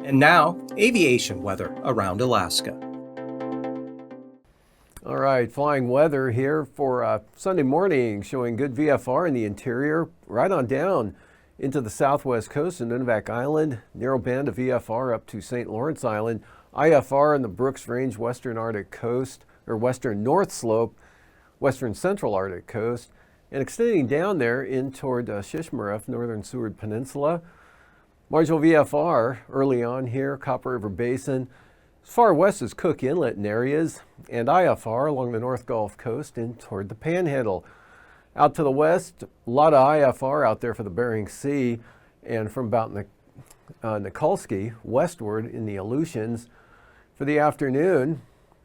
And now, aviation weather around Alaska. All right, flying weather here for Sunday morning, showing good VFR in the interior, right on down into the southwest coast of Nunivak Island, narrow band of VFR up to St. Lawrence Island, IFR in the Brooks Range, western Arctic coast, or western North Slope, western central Arctic coast, and extending down there in toward Shishmaref, northern Seward Peninsula. Marginal VFR early on here, Copper River Basin. As far west as Cook Inlet and areas, and IFR along the North Gulf Coast and toward the Panhandle. Out to the west, a lot of IFR out there for the Bering Sea, and from about Nikolsky westward in the Aleutians. For the afternoon,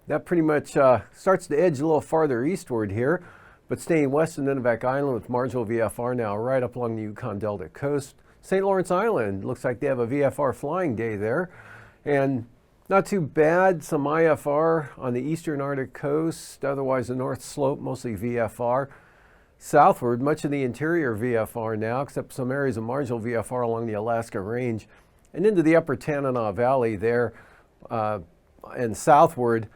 that pretty much starts to edge a little farther eastward here, but staying west of Nunivak Island with marginal VFR now right up along the Yukon Delta coast. St. Lawrence Island, looks like they have a VFR flying day there, and not too bad. Some IFR on the eastern Arctic coast, otherwise the North Slope, mostly VFR. Southward, much of the interior VFR now, except some areas of marginal VFR along the Alaska Range, and into the upper Tanana Valley there, and southward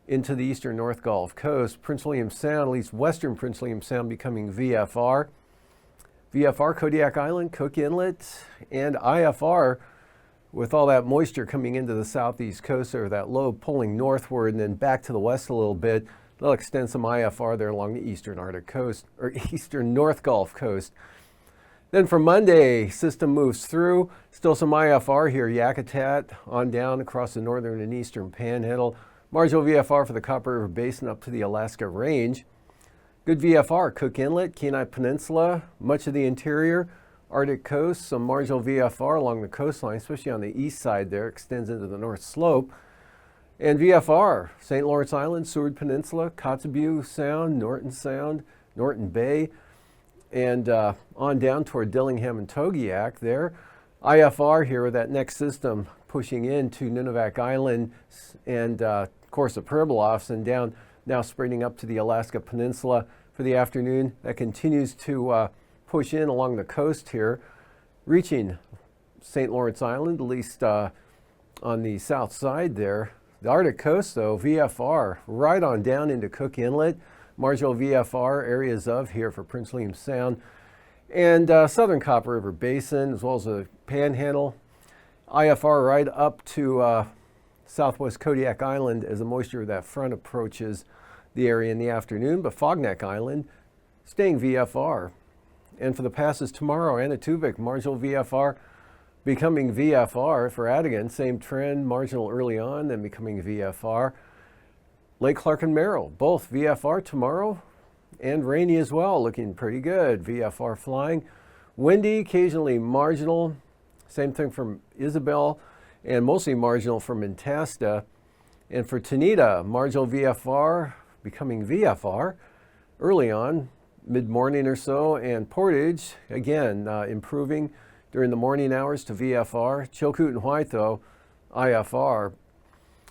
into the eastern North Gulf Coast. Prince William Sound, at least western Prince William Sound, becoming VFR. VFR, Kodiak Island, Cook Inlet, and IFR with all that moisture coming into the southeast coast, or that low pulling northward and then back to the west a little bit. They'll extend some IFR there along the eastern Arctic coast, or eastern North Gulf Coast. Then for Monday, system moves through. Still some IFR here, Yakutat on down across the northern and eastern Panhandle. Marginal VFR for the Copper River Basin up to the Alaska Range. Good VFR, Cook Inlet, Kenai Peninsula, much of the interior, Arctic coast, some marginal VFR along the coastline, especially on the east side there, extends into the North Slope. And VFR, St. Lawrence Island, Seward Peninsula, Kotzebue Sound, Norton Bay, and on down toward Dillingham and Togiak there. IFR here with that next system pushing into Nunivak Island and, of course, the Pribilofs, and down now spreading up to the Alaska Peninsula for the afternoon. That continues to push in along the coast here, reaching St. Lawrence Island, at least on the south side there. The Arctic coast, though, VFR right on down into Cook Inlet. Marginal VFR areas of here for Prince William Sound and southern Copper River Basin, as well as the Panhandle. IFR right up to southwest Kodiak Island as the moisture of that front approaches the area in the afternoon, but Fogneck Island staying VFR. And for the passes tomorrow, Anatuvik, marginal VFR becoming VFR. For Adigan, same trend, marginal early on, then becoming VFR. Lake Clark and Merrill, both VFR tomorrow, and rainy as well, looking pretty good. VFR flying. Windy, occasionally marginal. Same thing from Isabel, and mostly marginal from Antasta. And for Tanita, marginal VFR becoming VFR early on, mid-morning or so, and Portage, again, improving during the morning hours to VFR. Chilkoot and White, though, IFR.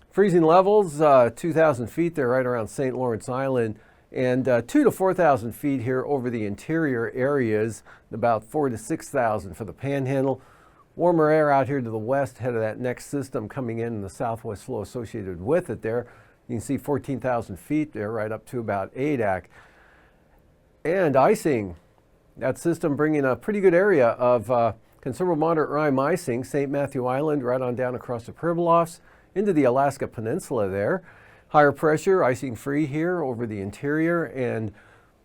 Freezing levels, 2,000 feet there right around St. Lawrence Island, and 2,000 to 4,000 feet here over the interior areas, about 4,000 to 6,000 for the Panhandle. Warmer air out here to the west ahead of that next system coming in and the southwest flow associated with it there. You can see 14,000 feet there right up to about Adak. And icing, that system bringing a pretty good area of considerable moderate rime icing, St. Matthew Island right on down across the Pribilofs into the Alaska Peninsula there. Higher pressure, icing free here over the interior, and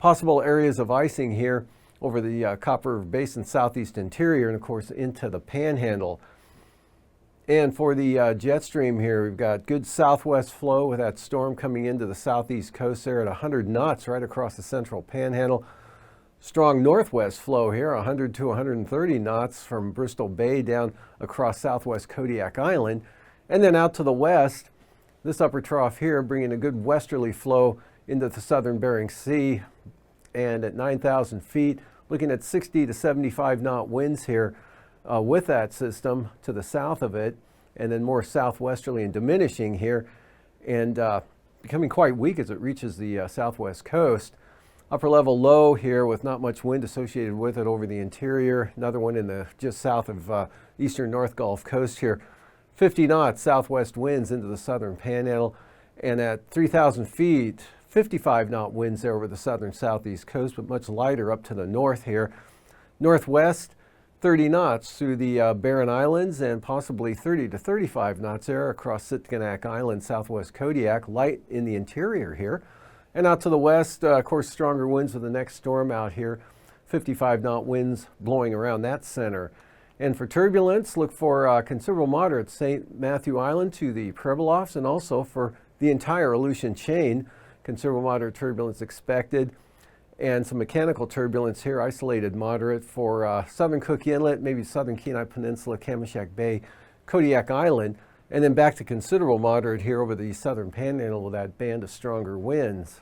possible areas of icing here over the Copper River Basin southeast interior, and of course into the Panhandle. And for the jet stream here, we've got good southwest flow with that storm coming into the southeast coast there at 100 knots right across the central Panhandle. Strong northwest flow here, 100 to 130 knots from Bristol Bay down across southwest Kodiak Island. And then out to the west, this upper trough here bringing a good westerly flow into the southern Bering Sea. And at 9,000 feet, looking at 60 to 75 knot winds here with that system to the south of it, and then more southwesterly and diminishing here, and becoming quite weak as it reaches the southwest coast. Upper level low here with not much wind associated with it over the interior. Another one in the just south of eastern North Gulf Coast here 50 knots southwest winds into the southern panhandle, and at 3,000 feet, 55 knot winds there over the southern southeast coast, but much lighter up to the north here. Northwest, 30 knots through the Barren Islands, and possibly 30 to 35 knots there across Sitkinak Island, southwest Kodiak, light in the interior here. And out to the west, of course, stronger winds with the next storm out here, 55 knot winds blowing around that center. And for turbulence, look for considerable moderate St. Matthew Island to the Pribilofs, and also for the entire Aleutian chain, considerable moderate turbulence expected. And some mechanical turbulence here, isolated moderate for southern Cook Inlet, maybe southern Kenai Peninsula, Kamishak Bay, Kodiak Island, and then back to considerable moderate here over the southern panhandle with that band of stronger winds.